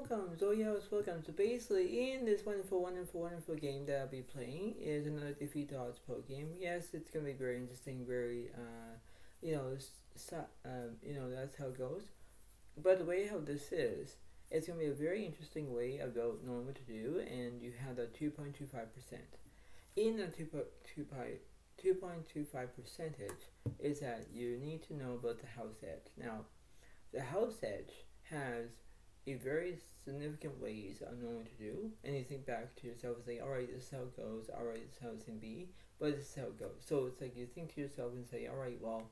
welcome, Zodiac, welcome. So basically, in this wonderful game that I'll be playing is another Defeat the Odds Pro game. Yes, it's gonna be very interesting, very, that's how it goes. But the way how this is, it's gonna be a very interesting way about knowing what to do, and you have the 2.25%. In the 2.25 percentage is that you need to know about the house edge. Now, the house edge has a very significant ways of knowing what to do, and you think back to yourself and say, alright, this is how it goes, alright, this is how it's going to be, but this is how it goes. So it's like you think to yourself and say, alright, well,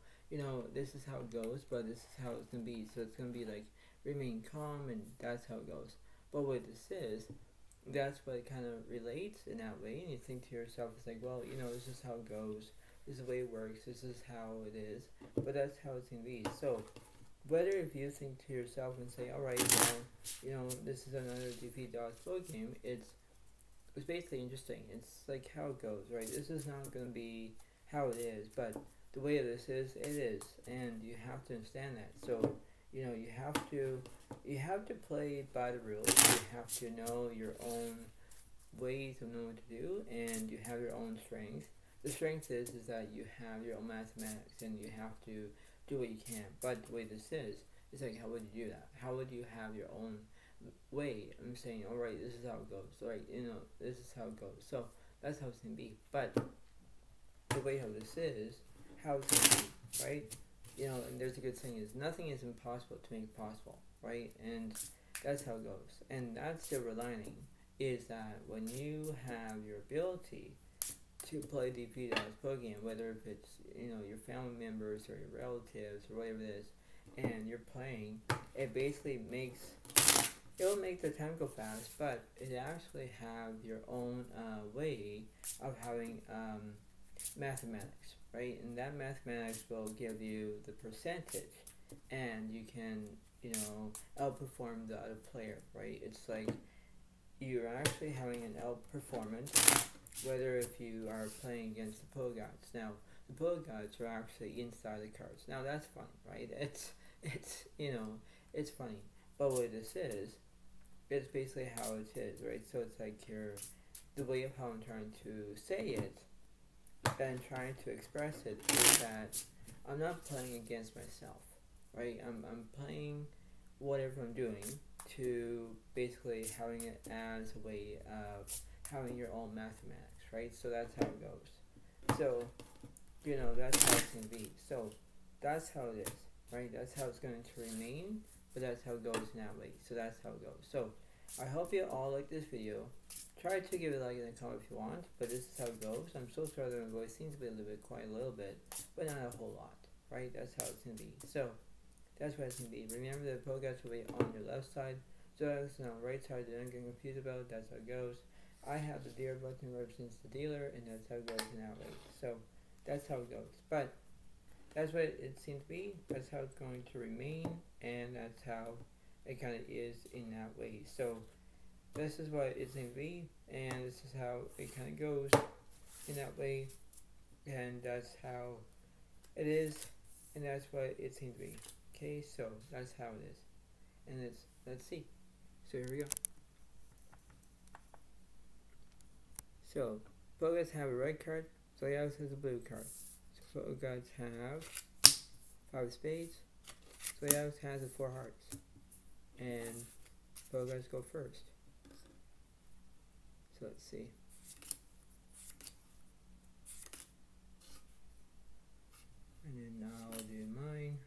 this is how it goes, but this is how it's going to be. So it's going to be like remain calm, and that's how it goes. But what this is, that's what it kind of relates in that way, and you think to yourself, it's like, well, this is how it goes, this is the way it works, this is how it is, but that's how it's going to be. So whether if you think to yourself and say, alright, well, this is another Defeat the Odds Pro game, it's basically interesting. It's like how it goes, right? This is not going to be how it is, but the way this is, it is, and you have to understand that. So, you have to play by the rules. You have to know your own ways of knowing what to do, and you have your own strengths. The strength is that you have your own mathematics, and you have to do what you can. But the way this is like, how would you do that? How would you have your own way? I'm saying, alright, this is how it goes. Alright, this is how it goes. So that's how it's gonna be. But the way how this is, how it's gonna be, right? And there's a good saying is nothing is impossible to make possible, right? And that's how it goes. And that's the lining is that when you have your ability to play Defeat the Odds Pro game, whether if it's your family members or your relatives or whatever it is, and you're playing, it basically it'll make the time go fast, but it actually have your own way of having mathematics, right? And that mathematics will give you the percentage, and you can outperform the other player, right? It's like you're actually having an outperformance, whether if you are playing against the Pro Gods. Now, the Pro Gods are actually inside the cards. Now, that's funny, right? It's funny. But what this is, it's basically how it is, right? So it's like the way of how I'm trying to say it and trying to express it is that I'm not playing against myself, right? I'm playing whatever I'm doing to basically having it as a way of having your own mathematics, right? So that's how it goes. So, that's how it's going to be. So, that's how it is, right? That's how it's going to remain, but that's how it goes in that way. So, that's how it goes. So, I hope you all like this video. Try to give it a like and a comment if you want, but this is how it goes. I'm so sorry that my voice seems to be a little bit quiet, a little bit, but not a whole lot, right? That's how it's going to be. So, that's what it's going to be. Remember the Pro Guys will be on your left side. Zodiac's on the right side. Don't get confused about it. That's how it goes. I have the dealer button represents the dealer, and that's how it goes in that way. So that's how it goes. But that's what it seems to be. That's how it's going to remain, and that's how it kind of is in that way. So this is what it's going to be, and this is how it kind of goes in that way, and that's how it is, and that's what it seems to be. Okay, so that's how it is, and let's see. So here we go. So, Pro Gods have a red card, Zodiac has a blue card. So Pro Gods have 5 spades, Zodiac has a 4 hearts. And Pro Gods go first. So let's see. And then now I'll do mine.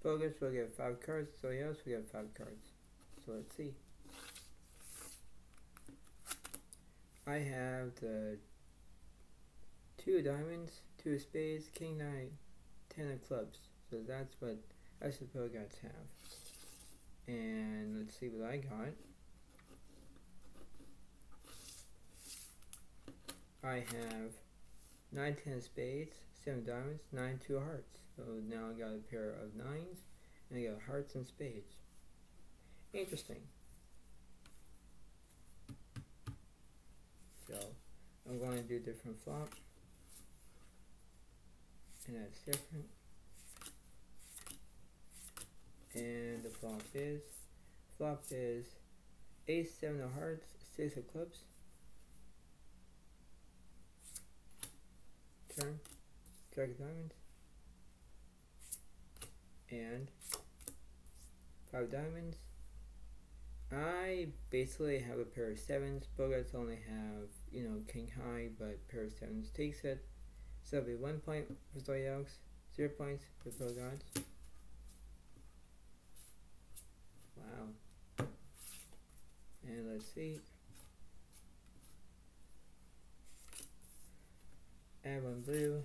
Pro Gods will get 5 cards, so else we get 5 cards. So let's see. I have the 2 diamonds, 2 spades, king 9, 10 of clubs. So that's what the Pro Gods have. And let's see what I got. I have 9, 10 of spades, 7 diamonds, 9, 2 hearts. So now I got a pair of 9s, and I got hearts and spades. Interesting. So I'm going to do different flop. and that's different. And the flop is ace, 7 of hearts, 6 of clubs. Turn, jack of diamonds, and 5 diamonds. I basically have a pair of 7s. Bogarts only have, king high, but pair of 7s takes it. So that'll be 1 point for Zodiac, 0 points for Bogarts. Wow. And let's see. Add 1 blue.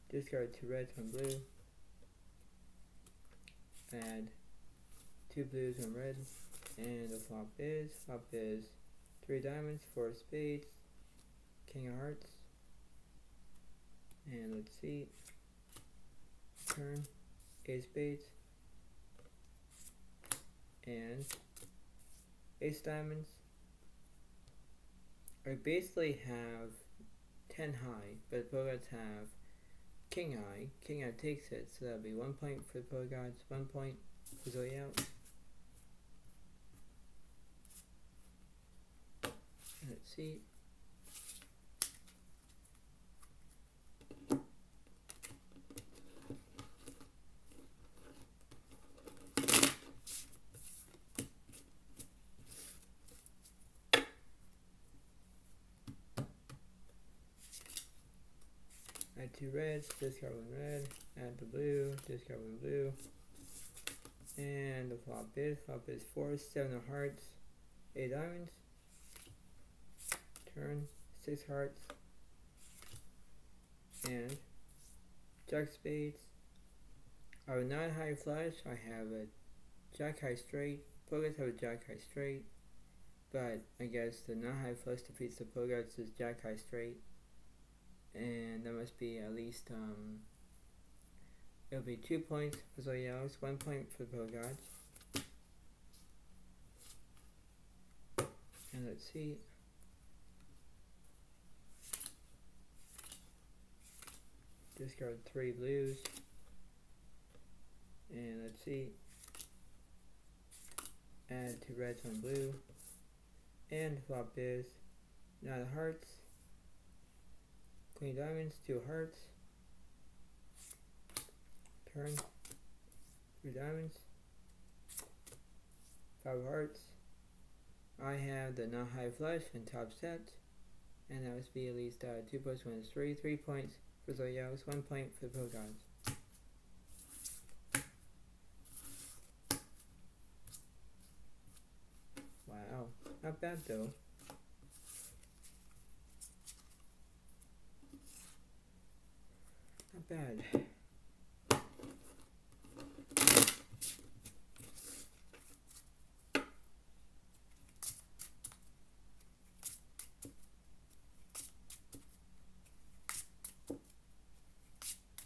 Discard 2 reds, 1 blue. Add 2 blues, 1 red. And the flop is 3 diamonds, 4 spades, king of hearts. And let's see. Turn, 8 spades. And ace diamonds. I basically have 10 high, but Bogarts have king high. King high takes it, so that'll be 1 point for Bogarts, 1 point for Zodiac. Let's see. Add 2 reds, discard 1 red, add the blue, discard 1 blue. And the flop is 4, 7 of hearts, 8 diamonds. Turn, 6 hearts. And jack spades. I have a 9 high flush, I have a jack high straight. Bogarts have a jack high straight. But I guess the 9 high flush defeats the Bogarts' jack high straight. And that must be at least, it'll be 2 points for Zodiac, 1 point for Bogarts. And let's see. Discard 3 blues. And let's see. Add 2 reds, 1 blue. And the flop is 9 of hearts. Queen diamonds, 2 hearts. Turn, 3 diamonds, 5 hearts. I have the non high flush and top set, and that must be at least 2 plus 1 is 3. 3 points for Zodiac, 1 point for the Bogarts. Wow, not bad though. Not bad.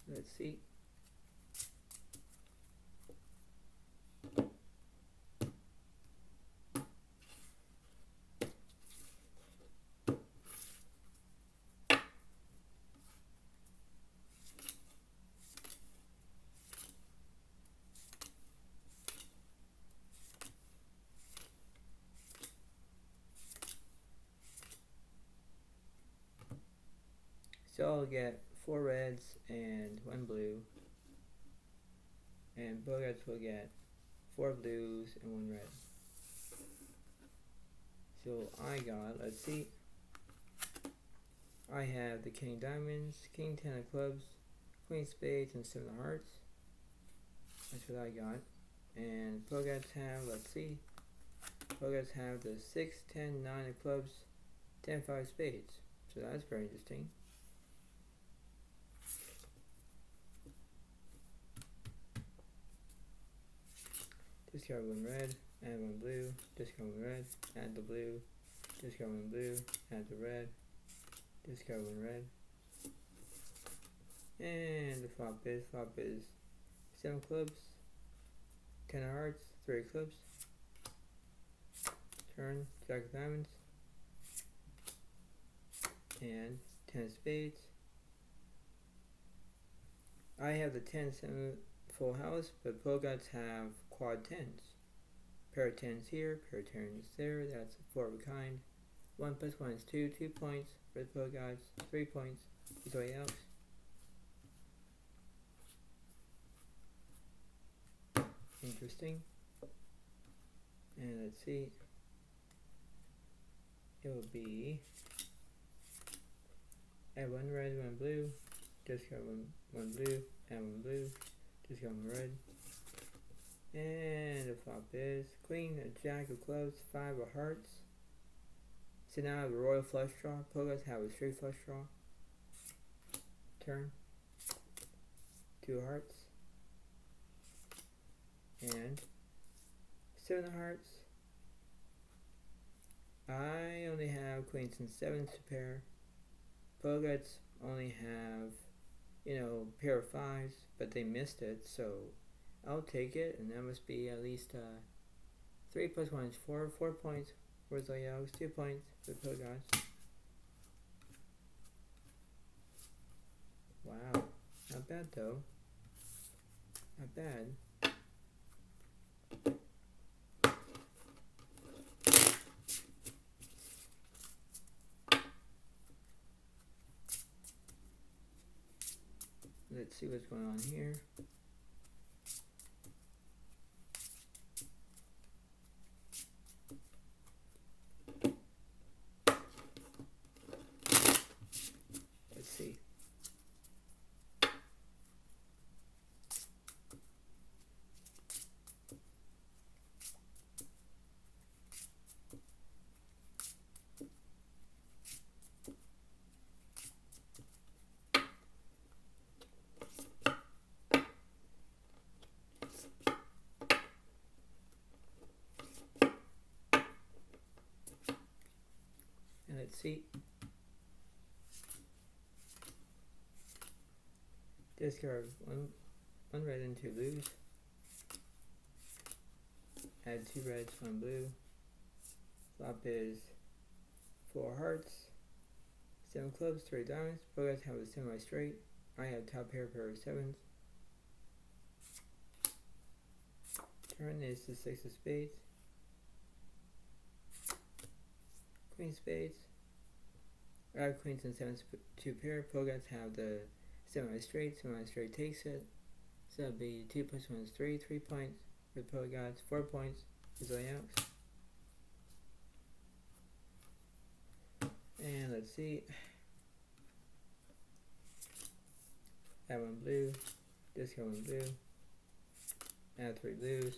Let's see. So I'll get 4 reds and 1 blue, and Bogarts will get 4 blues and 1 red. So I got, let's see, I have the king diamonds, king 10 of clubs, queen spades, and 7 of hearts. That's what I got. And Bogarts have, let's see, Bogarts have the 6, 10, 9 of clubs, 10, 5 spades. So that's very interesting. Discard 1 red, add 1 blue, discard 1 red, add the blue, discard 1 blue, add the red, discard 1 red. And the flop is 7 clubs, 10 of hearts, 3 of clubs. Turn, jack of diamonds, and 10 of spades, I have the 10-7 full house, but Pogots have quad 10s. Pair of 10s here, pair of 10s there, that's 4 of a kind. 1 plus 1 is 2, 2 points. Red Pogots, 3 points. Zodiac. Interesting. And let's see. It will be add 1 red, 1 blue, discard 1 blue, add 1 blue, discard 1 red. And the flop is queen, a jack of clubs, 5 of hearts. So now I have a royal flush draw. Pogots have a straight flush draw. Turn. 2 hearts. And 7 of hearts. I only have queens and 7s to pair. Pogots only have, pair of 5s, but they missed it, so I'll take it, and that must be at least 3 plus 1 is 4, 4 points. Where's Zodiac? 2 points for Pogots. Wow, not bad though. Not bad. Let's see what's going on here. Let's see. And let's see. Discard one red and 2 blues. Add 2 reds, 1 blue. Flop is 4 hearts, 7 clubs, 3 diamonds. Pogots have a semi straight. I have top pair of 7s. Turn is the 6 of spades. Queen spades. I have queens and 7s to pair. Pogots have the semi straight. Semi straight takes it. So that'll be 2 plus 1 is 3. 3 points for Pogots. 4 points for Zodiac. And let's see. Add 1 blue. Discard 1 blue. Add 3 blues.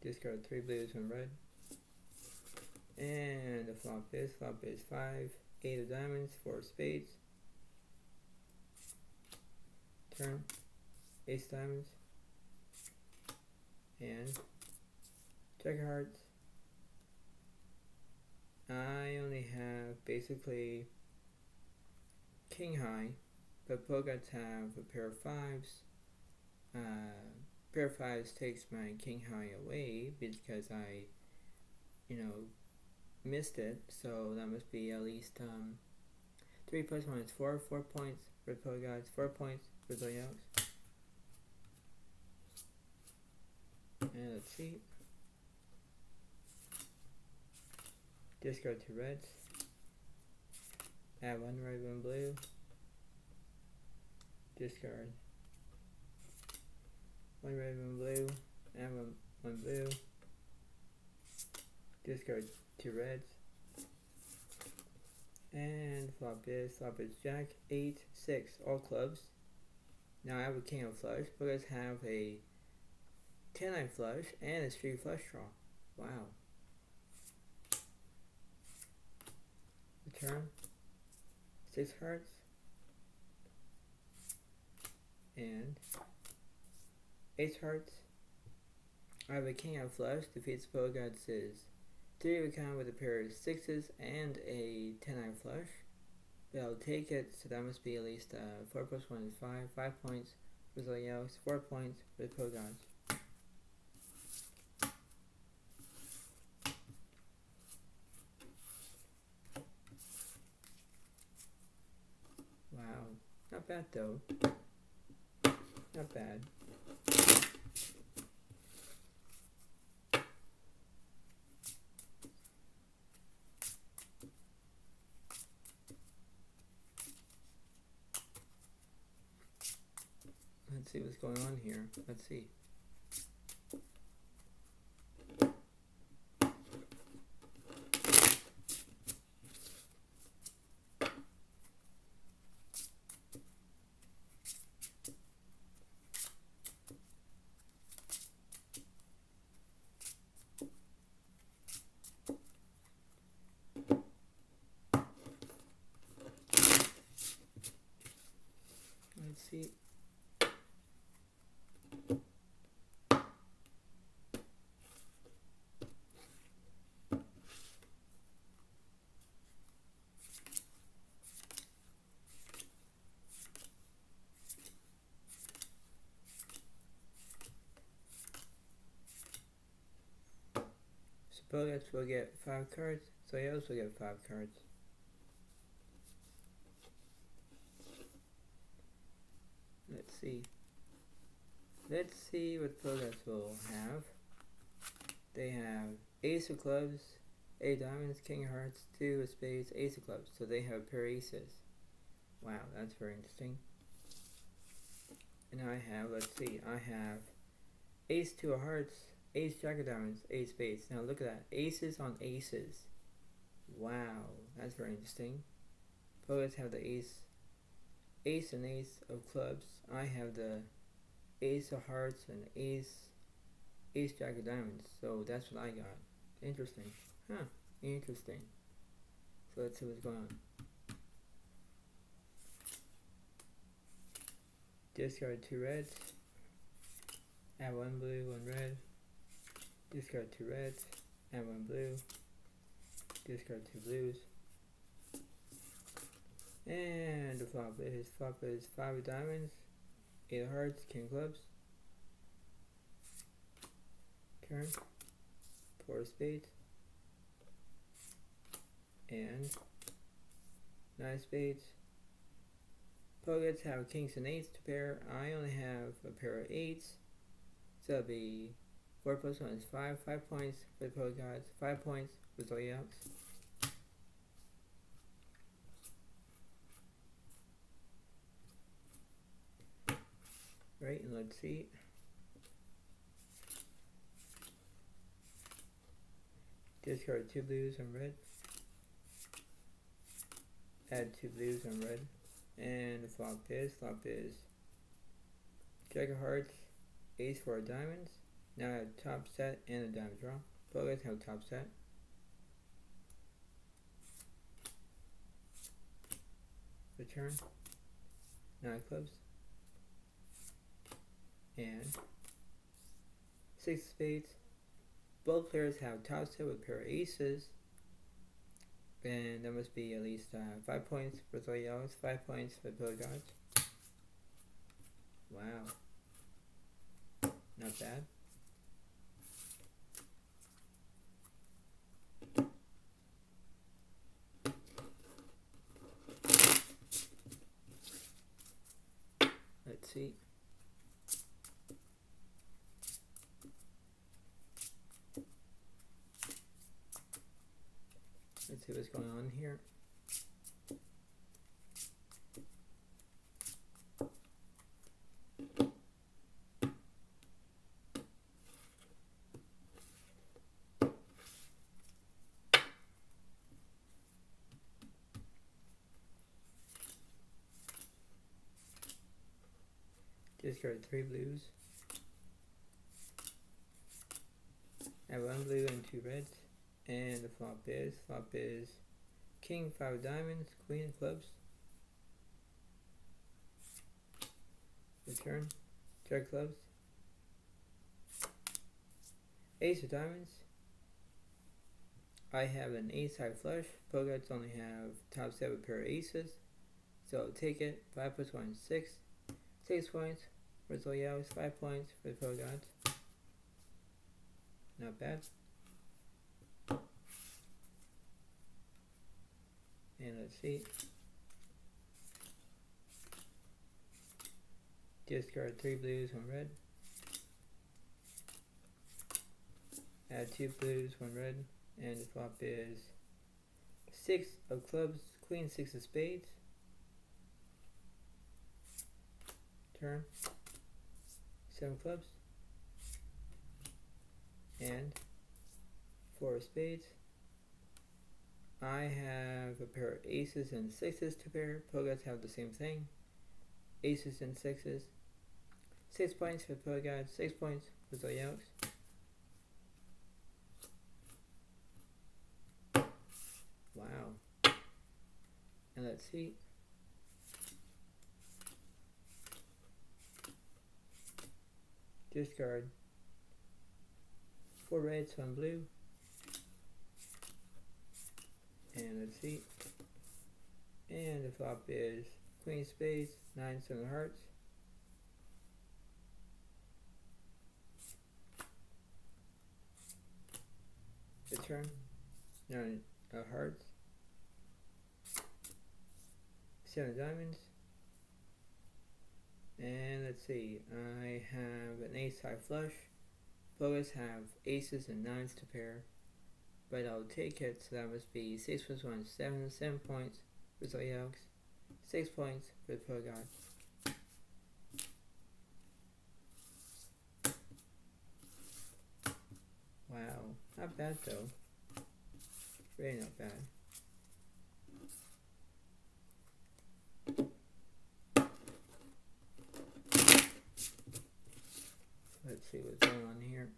Discard 3 blues, 1 red. And the flop is 5, 8 of diamonds, 4 of spades. Turn, ace diamonds. And check of hearts. I only have basically king high, but Pogots have a pair of 5s. Pair of 5s takes my king high away because I, missed it. So that must be at least 3 plus 1 is 4. 4 points for Pogots. 4 points for Zodiac. And let's see. Discard 2 reds. Add 1 red, 1 blue. Discard 1 red, 1 blue. Add 1 blue. Discard 2 reds. And flop is jack, 8, 6, all clubs. Now I have a king of flush. Pogots have a 10-9 flush and a straight flush draw. Wow. Return. 6 hearts. And 8 hearts. I have a king of flush. Defeats Pogots is 3 of a kind with a pair of 6s and a 10-9 flush. But I'll take it, so that must be at least 4 plus 1 is 5. 5 points for Zodiac, 4 points for the Pogots. Wow, not bad though. Not bad. Let's see what's going on here. Let's see. Let's see. Suppose we'll get 5 cards, so I also get 5 cards. Let's see. Let's see what Zodiac will have. They have Ace of Clubs, 8 Diamonds, King of Hearts, 2 of Spades, Ace of Clubs. So they have a pair of aces. Wow, that's very interesting. And I have, let's see, I have Ace, 2 of Hearts, Ace, Jack of Diamonds, Ace, Spades. Now look at that. Aces on aces. Wow, that's very interesting. Poets have the Ace and Ace of Clubs. I have the Ace of Hearts and Ace, Jack of Diamonds. So that's what I got. Interesting. Huh. Interesting. So let's see what's going on. Discard 2 reds. Add 1 blue, 1 red. Discard 2 reds. Add 1 blue. Discard 2 blues. And the flop is 5 of diamonds, 8 of hearts, king of clubs. Turn. 4 of spades. And 9 of spades. Poets have kings and eights to pair. I only have a pair of eights. So it'll be 4 plus 1 is 5. 5 points for the poet gods. 5 points for Zodiac. Right, and let's see. Discard 2 blues on red. Add 2 blues on red. And the flop is Jack of hearts, Ace 4 of diamonds. Now I have top set and a diamond draw. Poets have top set. Return. 9 clubs. And 6 spades. Both players have top set with pair of aces. And that must be at least 5 points for Zodiac, 5 points for the gods. Wow. Not bad. Let's see. Let's see what's going on here. Discard 3 blues. Add 1 blue and 2 reds. And the flop is king, 5 of diamonds, queen of clubs. Return, jack of clubs. Ace of diamonds. I have an ace high flush. Pogots only have top set with pair of aces. So take it. 5 plus 1 is 6. 6 points for Zodiac, 5 points for the Pogots. Not bad. And let's see. Discard 3 blues, 1 red. Add 2 blues, 1 red. And the flop is 6 of clubs, queen, 6 of spades. Turn. 7 clubs. And 4 of spades. I have a pair of aces and sixes to pair. Pro guys have the same thing. Aces and sixes. 6 points for pro guys, 6 points for Zodiacs. Wow. And let's see. Discard 4 reds, 1 blue. And let's see. And the flop is queen spades, 9 7 hearts. The turn, 9 of hearts. 7 diamonds. And let's see, I have an ace high flush. Players have aces and nines to pair, but I'll take it, so that must be 6 plus 1, 7, 7 points for Zodiacs, 6 points for the pro guy. Wow, not bad though. Really not bad. Let's see what's going on here.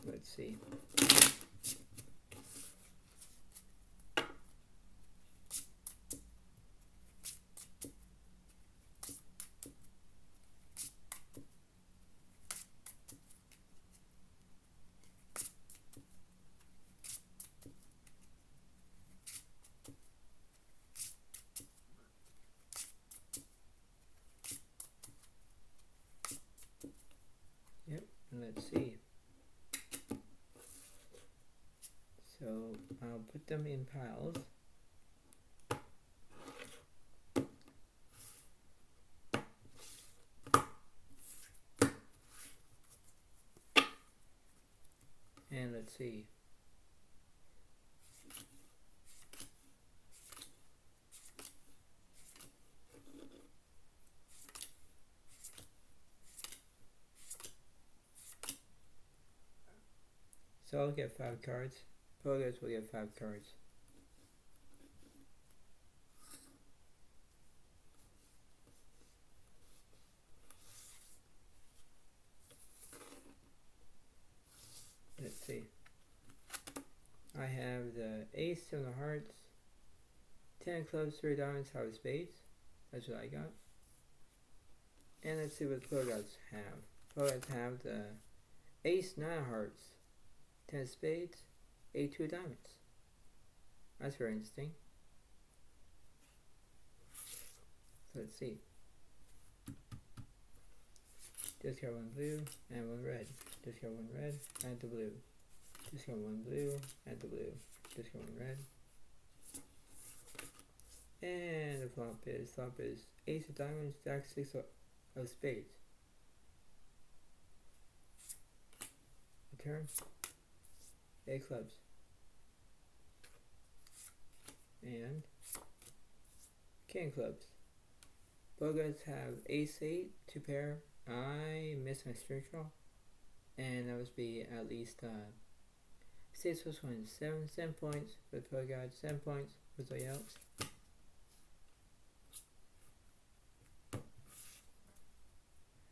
Let's see. Yep, and let's see. So I'll put them in piles. And let's see. So I'll get 5 cards. Pro guys will get 5 cards. Let's see. I have the ace, 7 of hearts, 10 of clubs, 3 diamonds, 5 of spades. That's what I got. And let's see what pro guys have. Pro guys have the ace, 9 of hearts, 10 of spades, 8 2 diamonds. That's very interesting. So let's see. Discard 1 blue and 1 red. Discard 1 red, add the blue. Discard 1 blue, add the blue. Discard 1 red. And the flop is ace of diamonds, jack 6 of spades. Return. 8 clubs. And king clubs. Both guys have ace 8 to pair. I missed my straight draw, and that must be at least 6 plus 1 is 7, 7 points for the pro guys, 7 points for the Zodiacs.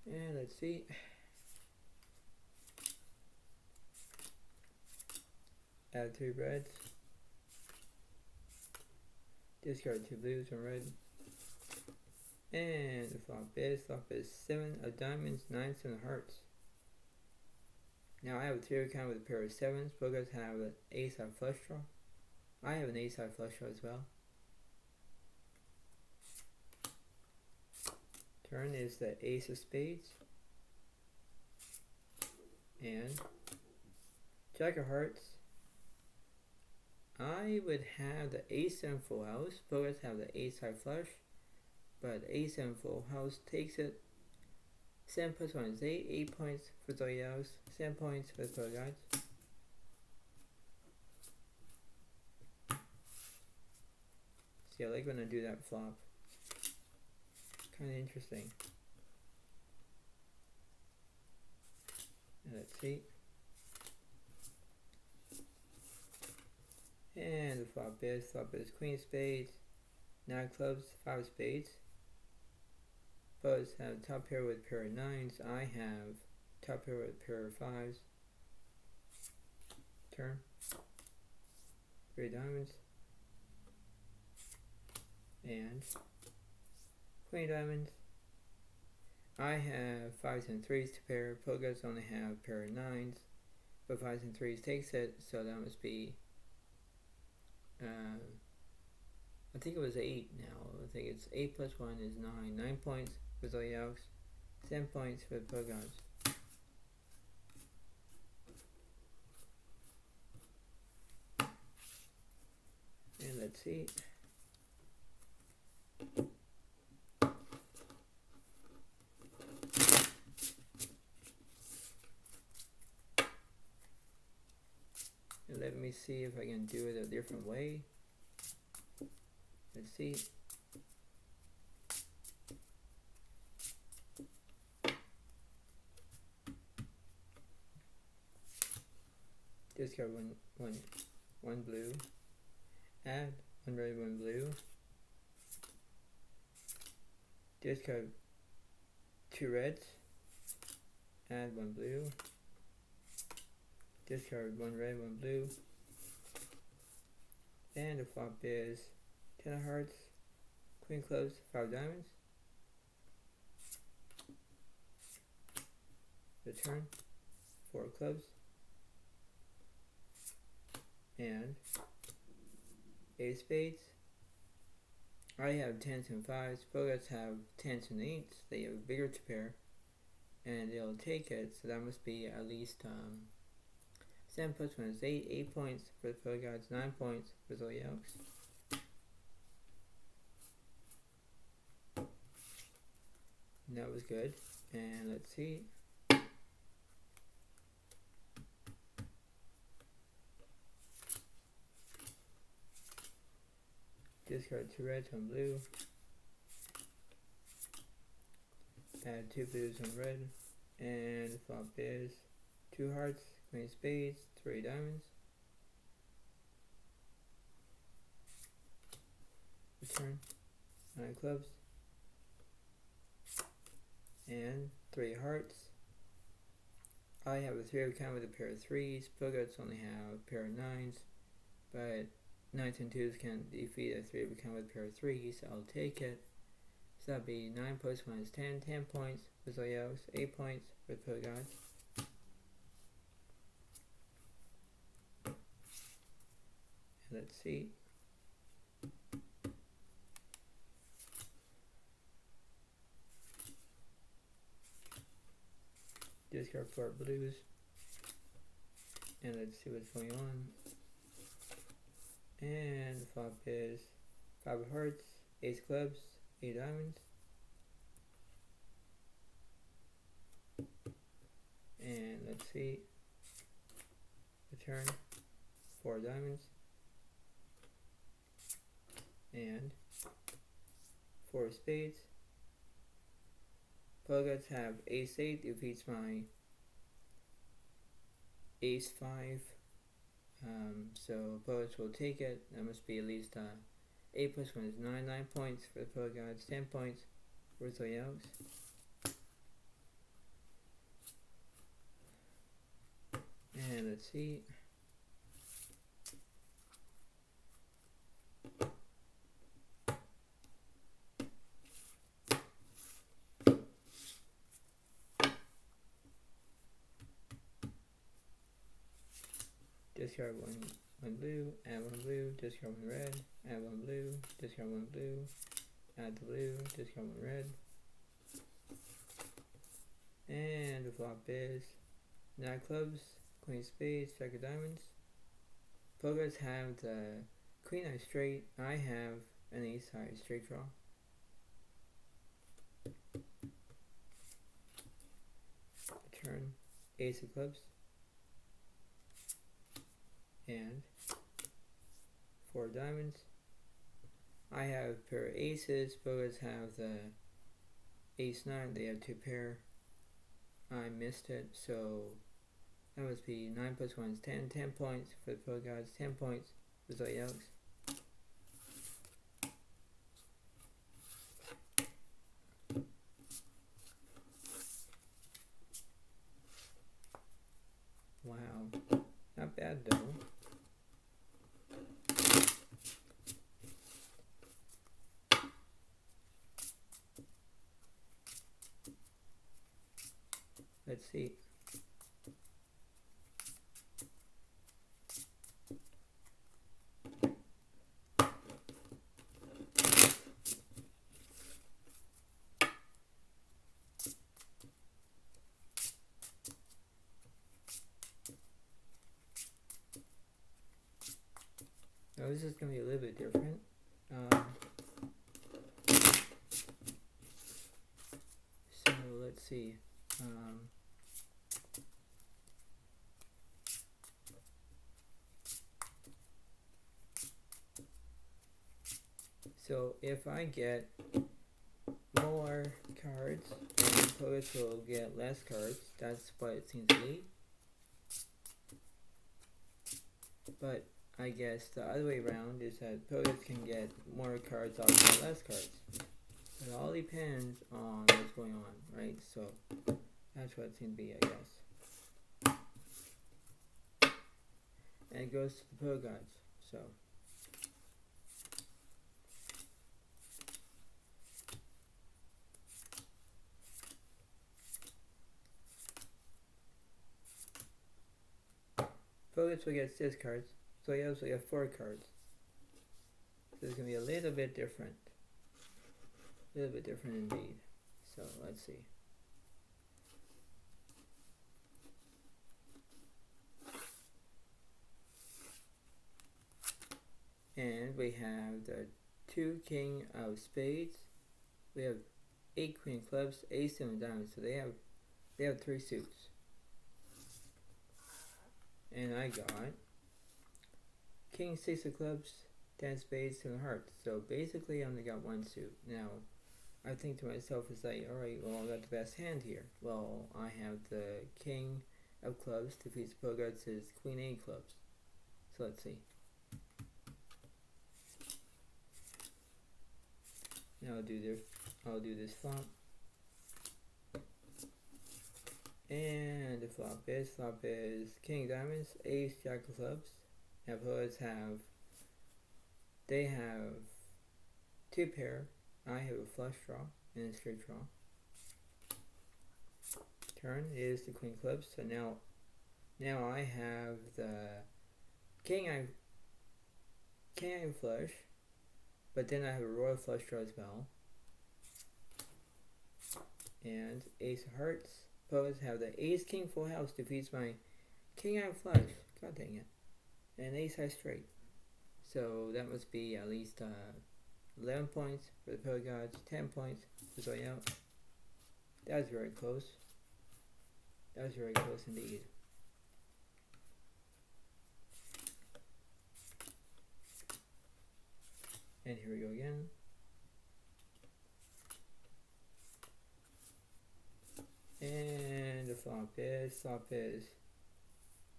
And let's see. Add 3 reds. Discard 2 blues, 1 red. And the flop is 7 of diamonds, 9 7 of hearts. Now I have a 3 account with a pair of 7s. Both guys have an ace high flush draw. I have an ace high flush draw as well. Turn is the ace of spades. And Jack of Hearts. I would have the ace-7 full house. Bogus have the ace-high flush. But ace-7 full house takes it. 7 plus 1 is 8. 8 points for Zodiac. 7 points for the Pro Guides. See, I like when I do that flop. Kind of interesting. And let's see. And the flop is queen of spades, 9 clubs, 5 spades. Both have top pair with pair of 9s. I have top pair with pair of 5s. Turn. 3 diamonds. And queen diamonds. I have 5s and 3s to pair. Pogas only have pair of 9s, but 5s and 3s takes it, so that must be I think it was 8 now. I think it's 8 plus 1 is 9. 9 points for Zodiac, 10 points for the Pogas. And let's see. And let me see if I can do it a different way. Let's see. Discard one blue. Add 1 red, 1 blue. Discard 2 reds. Add 1 blue. Discard 1 red, 1 blue. And the flop is 10 of hearts, queen clubs, 5 diamonds. The turn, 4 clubs. And 8 spades. I have 10s and 5s. Bogus have 10s and 8s. They have a bigger to pair. And they'll take it, so that must be at least 7 plus 1 is 8. 8 points for the Pro Guides, 9 points for Zodiac. And that was good. And let's see. Discard 2 reds, 1 blue. Add 2 blues, 1 red. And the flop is 2 hearts, queen of spades, 3 diamonds. Return 9 clubs. And 3 hearts. I have a 3 of kind with a pair of 3s. Bogarts only have a pair of 9s. But 9s and 2s can defeat a 3 of a kind with a pair of 3s. So I'll take it. So that'll be 9 plus 1 is 10. 10 points for Zodiac. 8 points for the Pogarts. Let's see. Discard 4 blues. And let's see what's going on. And the flop is 5 of hearts, ace clubs, 8 diamonds. And let's see. Return 4 diamonds. And 4 spades. Poguts have ace 8, defeats my ace 5. So Poguts will take it. That must be at least 8 plus 1 is 9. 9 points for the Poguts, 10 points for Zodiac. And let's see. Discard one blue, add 1 blue, discard 1 red, add 1 blue, discard 1 blue, add the blue, discard 1 red. And the flop is Nine clubs, queen of spades, jack of diamonds. Pro cards have the queen eye straight. I have an ace high straight draw. Turn, ace of clubs. And four diamonds. I have a pair of aces. Pro cards have the ace nine. They have two pair. I missed it, so that must be 9 plus 1 is 10. 10 points for the pro cards, 10 points for Zodiac. Wow, not bad though. Let's see. Now this is going to be a little bit different. So let's see. So if I get more cards, the opponents will get less cards. That's what it seems to be. But I guess the other way around is that opponents can get more cards off of less cards. It all depends on what's going on, right? So that's what it seems to be, I guess. And it goes to the pro gods. So pro gods will get 6 cards. So you also get 4 cards. So it's going to be a little bit different. A little bit different indeed. So let's see. And we have the 2 king of spades. We have 8 queen of clubs, ace and diamonds. So they have 3 suits. And I got king 6 of clubs, 10 spades, 7 hearts. So basically I only got 1 suit. Now I think to myself, it's like, alright, well I got the best hand here. Well, I have the king of clubs defeats Bogart's queen 8 clubs. So let's see. Now I'll do this flop. And the flop is king diamonds, ace, jack of clubs. Now opponents they have 2 pair. I have a flush draw and a straight draw. Turn is the queen clubs. So now I have the king I flush, but then I have a royal flush draw as well. And ace of hearts. Opponents have the ace king full house defeats my king I flush. God dang it. And ace high straight. So that must be at least 11 points for the pro gods, 10 points for Zodiac. That was very close. That was very close indeed. And here we go again. And the flop is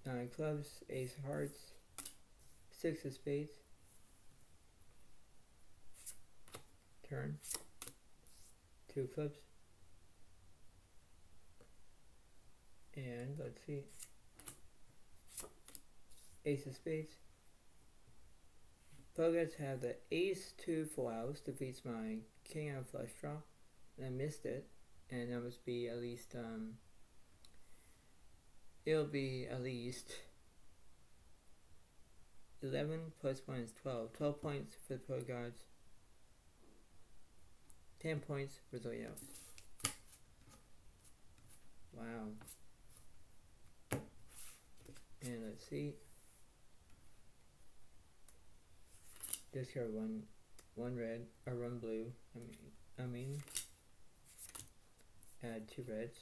9 clubs, ace of hearts, 6 of spades. Turn, 2 clubs. And let's see. Ace of spades. Pockets have the ace 2 full house defeats my king on flush draw. And I missed it. And that must be at least it'll be at least 11 plus 1 is 12. 12 points for the pro gods. 10 points for Zodiac. Wow. And let's see. Discard one red or one blue. I mean, add 2 reds.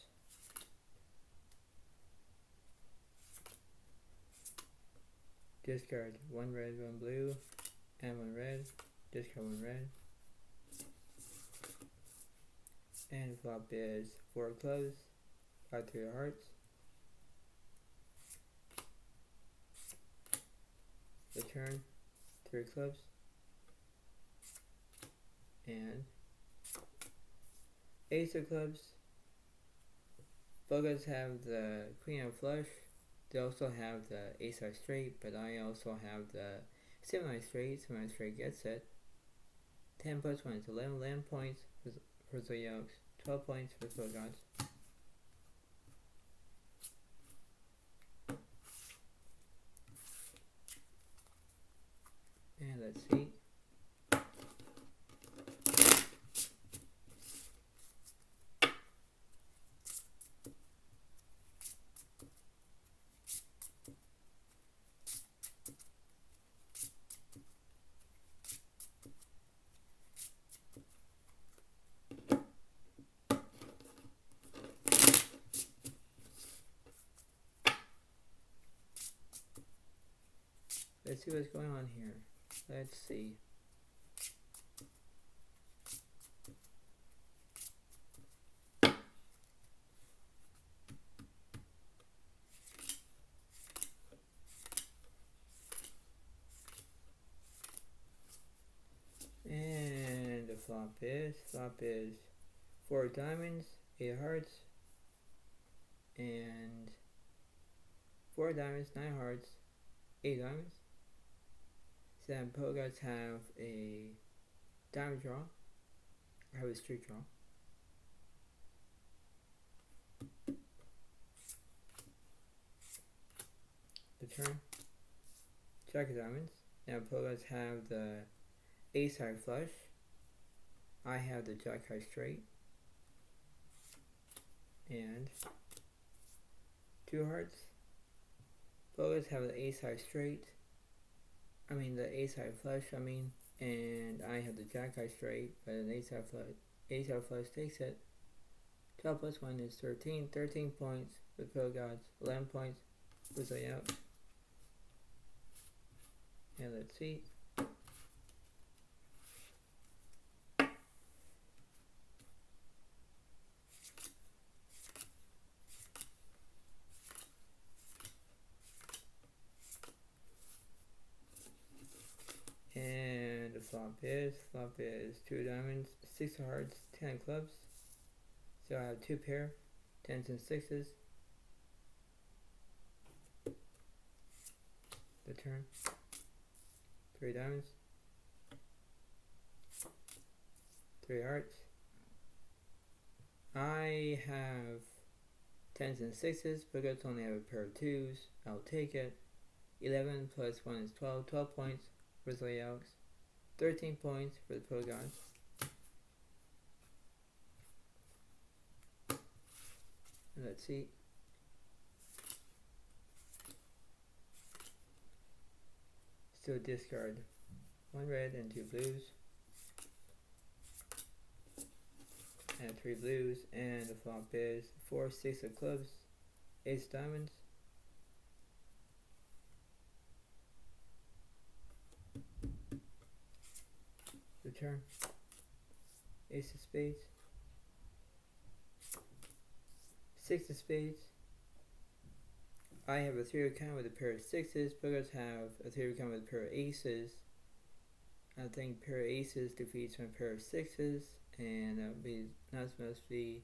Discard 1 red, 1 blue, and 1 red. Discard 1 red. And flop is 4 clubs, 3 hearts. The turn, 3 clubs. And ace of clubs. Both guys have the queen of flush. They also have the ace high straight, but I also have the 7 high straight. 7 high straight gets it. 10 plus 1 is 11 points for Zodiac. 12 points for both guys. And let's see. Let's see what's going on here. Let's see. And the flop is 4 diamonds, 8 hearts, and 4 diamonds, 9 hearts, 8 diamonds. So then both guys have a diamond draw. I have a street draw. The turn. Jack of diamonds. Now both guys have the ace high flush. I have the jack high straight. And 2 hearts. Both guys have the ace high straight. The ace high flush, and I have the jack high straight, but an ace high flush takes it. 12 plus 1 is 13. 13 points with Pro Gods, 11 points with Zodiac. And let's see. And the flop is 2 diamonds, 6 hearts, 10 clubs. So I have 2 pair, 10s and 6s. The turn. 3 diamonds, 3 hearts. I have 10s and 6s, but I only have a pair of 2s. I'll take it. 11 plus 1 is 12. 12 points for Zodiac. 13 points for the Pro Gods. Let's see. Still discard 1 red and 2 blues. And 3 blues. And the flop is 4 6 of clubs, ace diamonds. The turn. Ace of spades. 6 of spades. I have a 3 of kind with a pair of 6s. Boogers have a 3 of kind with a pair of aces. I think pair of aces defeats my pair of 6s. And that must be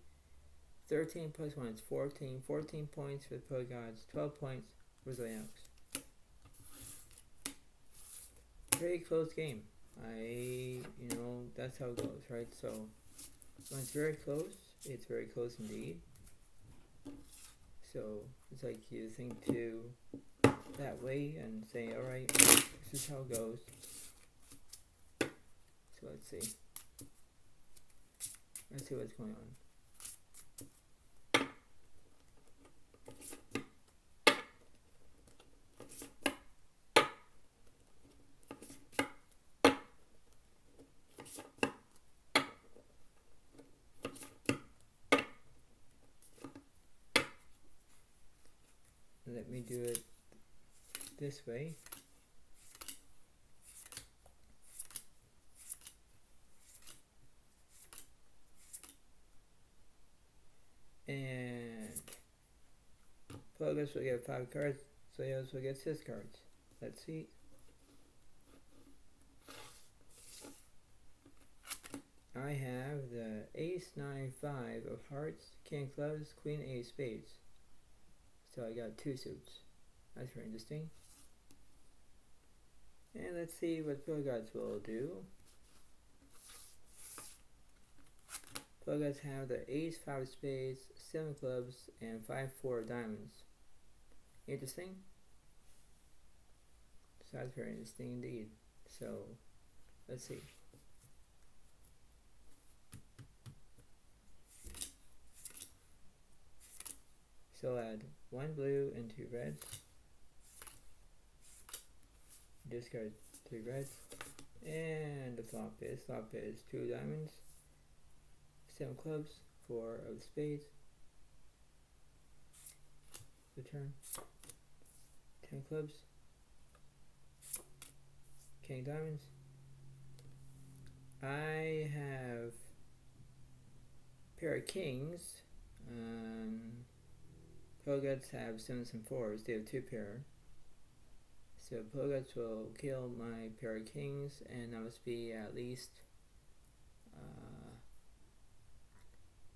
13 plus 1 is 14. 14 points for the Pro Gods. 12 points for Zodiac. Very close game. That's how it goes, right? So when it's very close indeed. So it's like you think to that way and say, alright, this is how it goes. So let's see. Let's see what's going on. let me do it this way. And Plogus will get 5 cards, Zodiac will get 6 cards. Let's see. I have the Ace 9 5 of hearts, King of clubs, Queen 8 spades. So I got 2 suits. That's very interesting. And let's see what Plogus will do. Plogus have the Ace 5 spades, 7 clubs, and 5 4 diamonds. Interesting. So that's very interesting indeed. So let's see. So add 1 blue and 2 reds. Discard 3 reds. And the flop is 2 diamonds, 7 clubs, 4 of spades. Return 10 clubs, King diamonds. I have pair of kings. Plogus have 7s and 4s. They have 2 pair. So Plogus will kill my pair of kings, and that must be at least.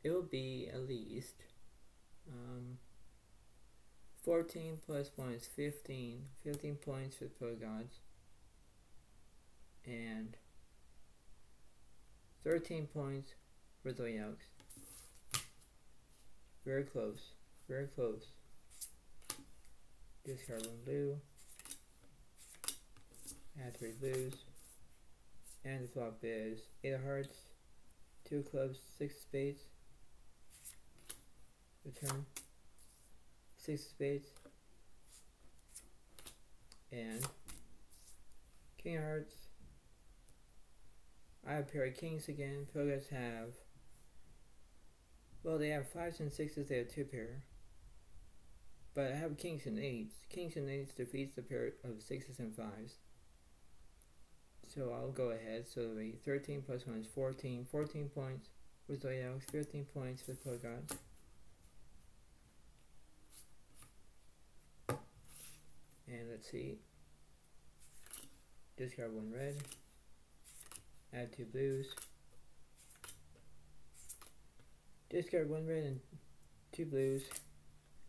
It will be at least 14 plus 1 is 15. 15 points for Plogus. And 13 points for Zodiac. Very close. Very close. Discard 1 blue. Add 3 blues. And the flop is 8 of hearts, 2 clubs, 6 spades. Return 6 spades. And King of hearts. I have a pair of kings again. Plogus have, well, they have 5s and 6s, they have 2 pair. But I have kings and 8s. Kings and 8s defeats the pair of 6s and 5s. So I'll go ahead. So it'll be 13 plus 1 is 14. 14 points with Zodiac, 15 points with Plogus. And let's see. Discard 1 red. Add 2 blues. Discard 1 red and 2 blues.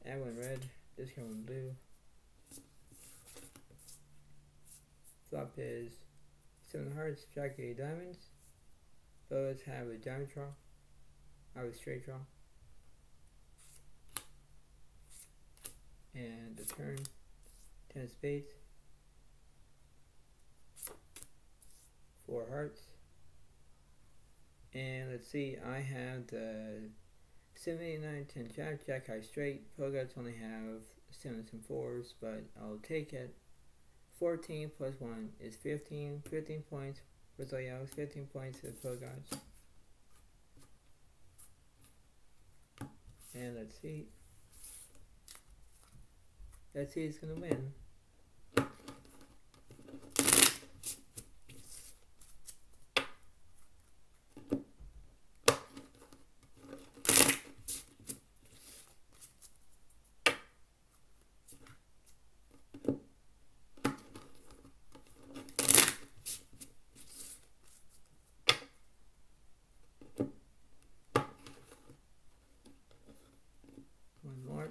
Add 1 red. Discard 1 blue. Flop is 7 hearts, Jack 8 diamonds. Both have a diamond draw. I have a straight draw. And the turn, 10 of spades. 4 hearts. And let's see, I have the 7, 8, 9, 10 jack, jack high straight. Plogus only have 7s and 4s, but I'll take it. 14 plus 1 is 15. 15 points for Zodiac, 15 points for Plogus. And let's see. Let's see who's gonna win. One more.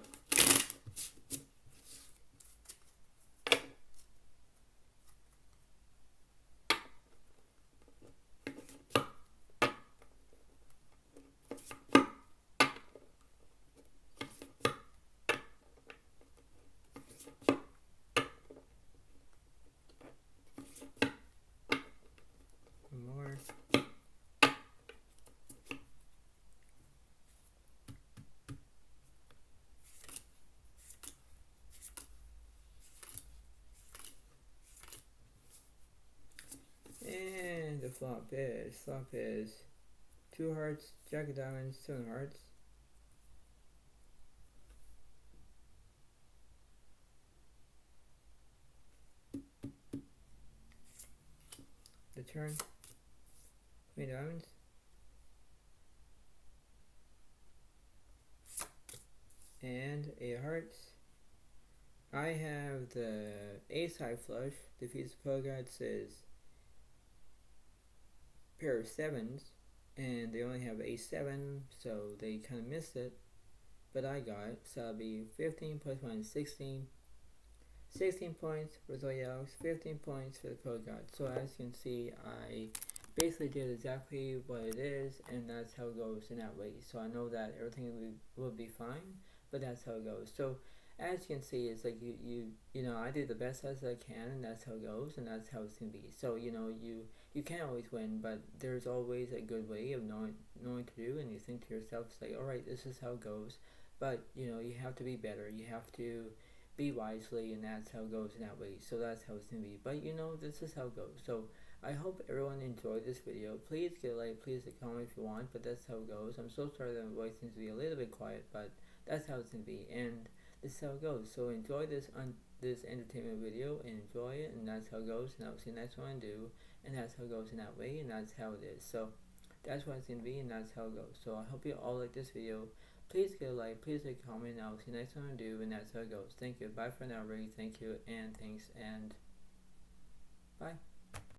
One more. And the flop is 2 hearts, jack of diamonds, 7 hearts. turn. Queen of diamonds. And 8 hearts. I have the ace high flush. Defeats the Pokemon says pair of sevens, and they only have a7, so they kind of missed it. But I got it, so it'll be 15 plus 1 is 16. 16 points for Zodiac, 15 points for the Pokemon. So as you can see, I basically did exactly what it is, and that's how it goes in that way. So I know that everything will be fine, but that's how it goes. So as you can see, it's like you know, I did the best as I can, and that's how it goes, and that's how it's gonna be. So you know, you can't always win, but there's always a good way of knowing to do, and you think to yourself, it's like, all right, this is how it goes. But you know, you have to be better. You have to be wisely, and that's how it goes in that way. So that's how it's gonna be. But you know, this is how it goes. So I hope everyone enjoyed this video. Please get a like, please comment if you want, but that's how it goes. I'm so sorry that my voice seems to be a little bit quiet, but that's how it's gonna be, and this is how it goes. So enjoy this this entertainment video, and enjoy it, and that's how it goes. And I'll see you next one I do, and that's how it goes in that way, and that's how it is. So that's what it's gonna be, and that's how it goes. So I hope you all like this video. Please get a like, please leave a comment, and I'll see you next time I do, and that's how it goes. Thank you. Bye for now, Ray. Thank you, and thanks, and bye.